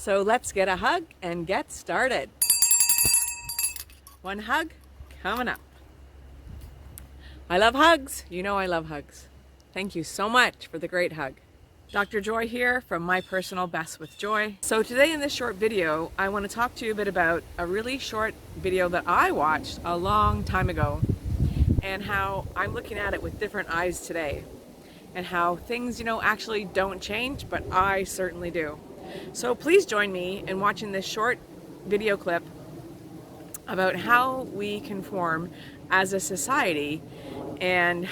So let's get a hug and get started. One hug coming up. I love hugs. You know I love hugs. Thank you so much for the great hug. Dr. Joy here from My Personal Best with Joy. So today in this short video, I want to talk to you a bit about a really short video that I watched a long time ago and how I'm looking at it with different eyes today and how things, actually don't change, but I certainly do. So please join me in watching this short video clip about how we conform as a society and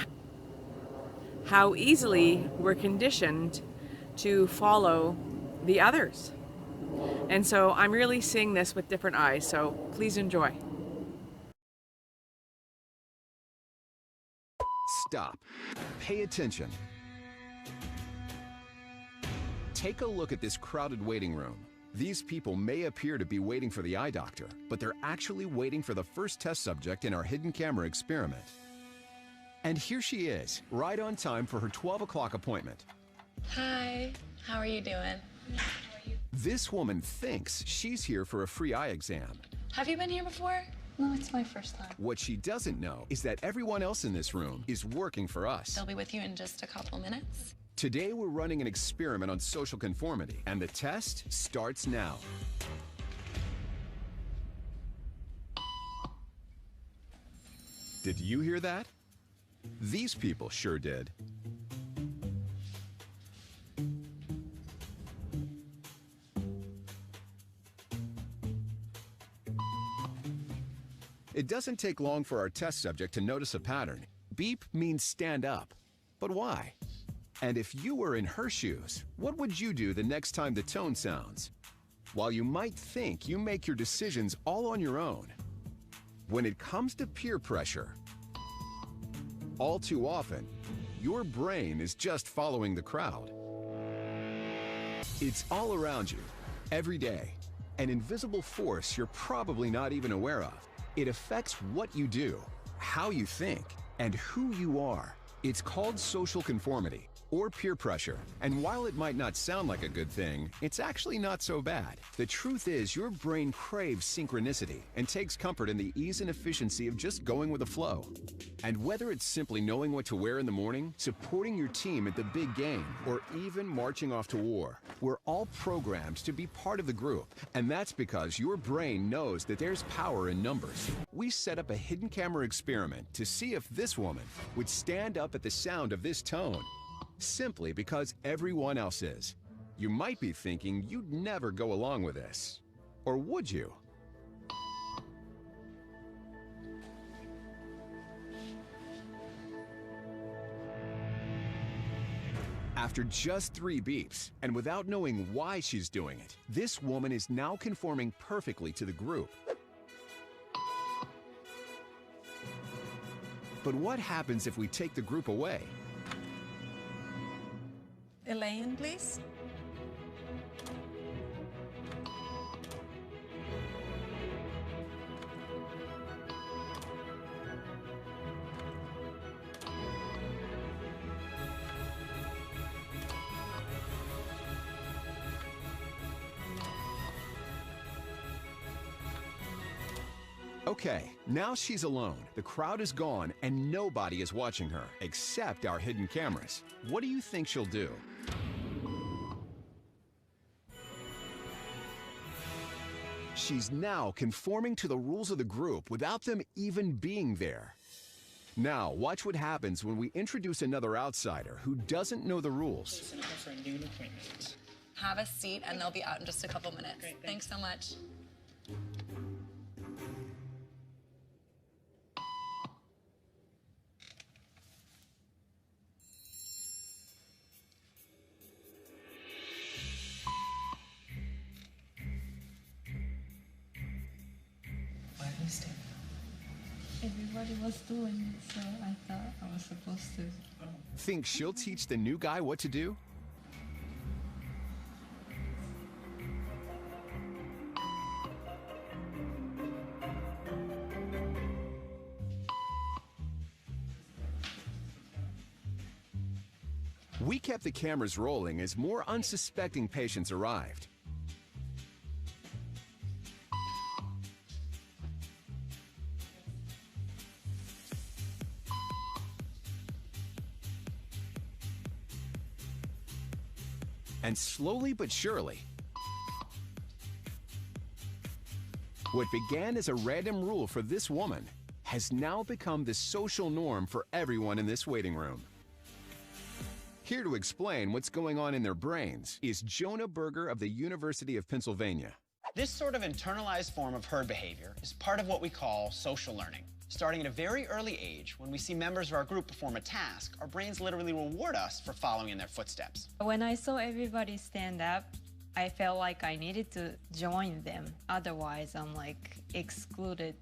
how easily we're conditioned to follow the others. And so I'm really seeing this with different eyes, so please enjoy. Stop. Pay attention. Take a look at this crowded waiting room. These people may appear to be waiting for the eye doctor, but they're actually waiting for the first test subject in our hidden camera experiment. And here she is, right on time for her 12 o'clock appointment. Hi, how are you doing? This woman thinks she's here for a free eye exam. Have you been here before? No, it's my first time. What she doesn't know is that everyone else in this room is working for us. They'll be with you in just a couple minutes. Today we're running an experiment on social conformity, and the test starts now. Did you hear that? These people sure did. It doesn't take long for our test subject to notice a pattern. Beep means stand up. But why? And if you were in her shoes, what would you do the next time the tone sounds? While you might think you make your decisions all on your own, when it comes to peer pressure, all too often, your brain is just following the crowd. It's all around you, every day, an invisible force you're probably not even aware of. It affects what you do, how you think, and who you are. It's called social conformity, or peer pressure. And while it might not sound like a good thing, it's actually not so bad. The truth is, your brain craves synchronicity and takes comfort in the ease and efficiency of just going with the flow. And whether it's simply knowing what to wear in the morning, supporting your team at the big game, or even marching off to war, we're all programmed to be part of the group. And that's because your brain knows that there's power in numbers. We set up a hidden camera experiment to see if this woman would stand up at the sound of this tone, simply because everyone else is. You might be thinking you'd never go along with this. Or would you? After just 3 beeps, and without knowing why she's doing it, this woman is now conforming perfectly to the group. But what happens if we take the group away? Elaine, please. Okay, now she's alone. The crowd is gone and nobody is watching her, except our hidden cameras. What do you think she'll do? She's now conforming to the rules of the group without them even being there. Now, watch what happens when we introduce another outsider who doesn't know the rules. For a noon appointment. Have a seat and they'll be out in just a couple minutes. Great, thanks so much. Why are you standing Everybody was doing it, so I thought I was supposed to. Think she'll teach the new guy what to do? We kept the cameras rolling as more unsuspecting patients arrived. And slowly but surely, what began as a random rule for this woman has now become the social norm for everyone in this waiting room. Here to explain what's going on in their brains is Jonah Berger of the University of Pennsylvania. This sort of internalized form of herd behavior is part of what we call social learning. Starting at a very early age, when we see members of our group perform a task, our brains literally reward us for following in their footsteps. When I saw everybody stand up, I felt like I needed to join them. Otherwise, I'm like excluded.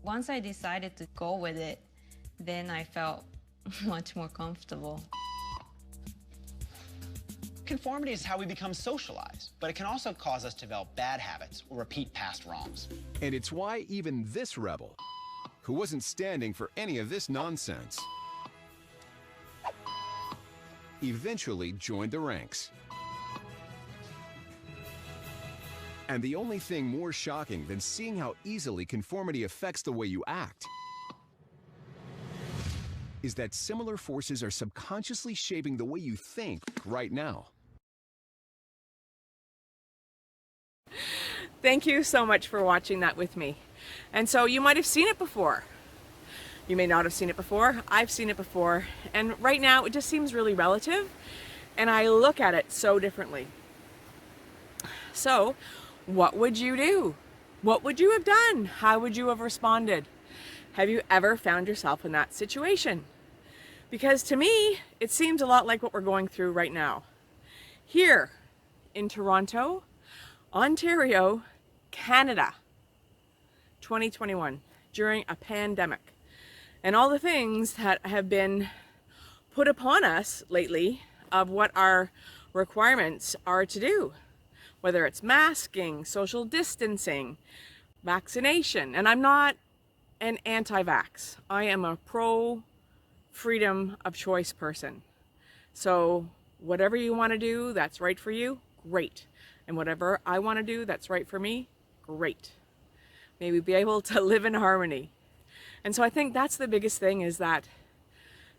Once I decided to go with it, then I felt much more comfortable. Conformity is how we become socialized, but it can also cause us to develop bad habits or repeat past wrongs. And it's why even this rebel, who wasn't standing for any of this nonsense, eventually joined the ranks. And the only thing more shocking than seeing how easily conformity affects the way you act is that similar forces are subconsciously shaping the way you think right now. Thank you so much for watching that with me. And so you might have seen it before. You may not have seen it before. I've seen it before. And right now it just seems really relative. And I look at it so differently. So what would you do? What would you have done? How would you have responded? Have you ever found yourself in that situation? Because to me, it seems a lot like what we're going through right now. Here in Toronto, Ontario, Canada, 2021, during a pandemic. And all the things that have been put upon us lately of what our requirements are to do. Whether it's masking, social distancing, vaccination. And I'm not an anti-vax. I am a pro-freedom of choice person. So whatever you want to do that's right for you, great. And whatever I want to do that's right for me, great. May we be able to live in harmony. And so I think that's the biggest thing, is that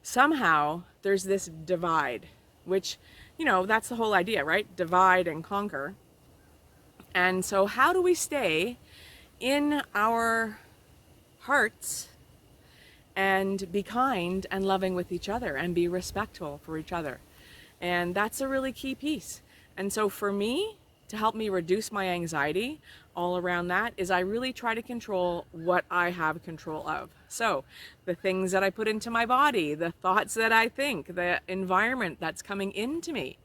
somehow there's this divide, which, you know, that's the whole idea, right? Divide and conquer. And so how do we stay in our hearts and be kind and loving with each other and be respectful for each other? And that's a really key piece. And so for me, to help me reduce my anxiety all around that, is I really try to control what I have control of. So the things that I put into my body, the thoughts that I think, the environment that's coming into me,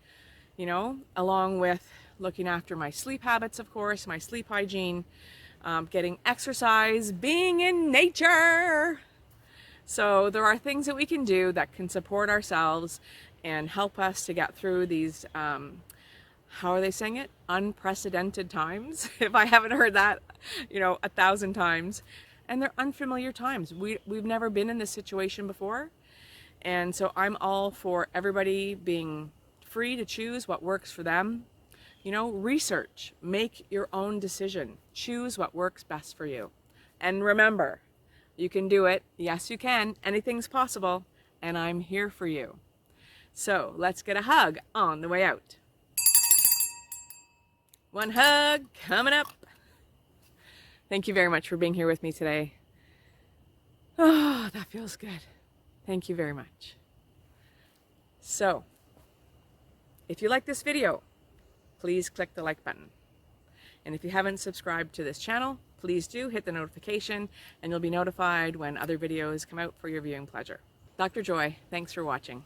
you know, along with looking after my sleep habits, of course, my sleep hygiene, getting exercise, being in nature. So there are things that we can do that can support ourselves and help us to get through these, how are they saying it? Unprecedented times. If I haven't heard that, you know, 1,000 times. And they're unfamiliar times. We've never been in this situation before. And so I'm all for everybody being free to choose what works for them. You know, research, make your own decision, choose what works best for you. And remember, you can do it. Yes, you can. Anything's possible. And I'm here for you. So let's get a hug on the way out. One hug coming up. Thank you very much for being here with me today. Oh, that feels good. Thank you very much. So, if you like this video, please click the like button. And if you haven't subscribed to this channel, please do hit the notification and you'll be notified when other videos come out for your viewing pleasure. Dr. Joy, thanks for watching.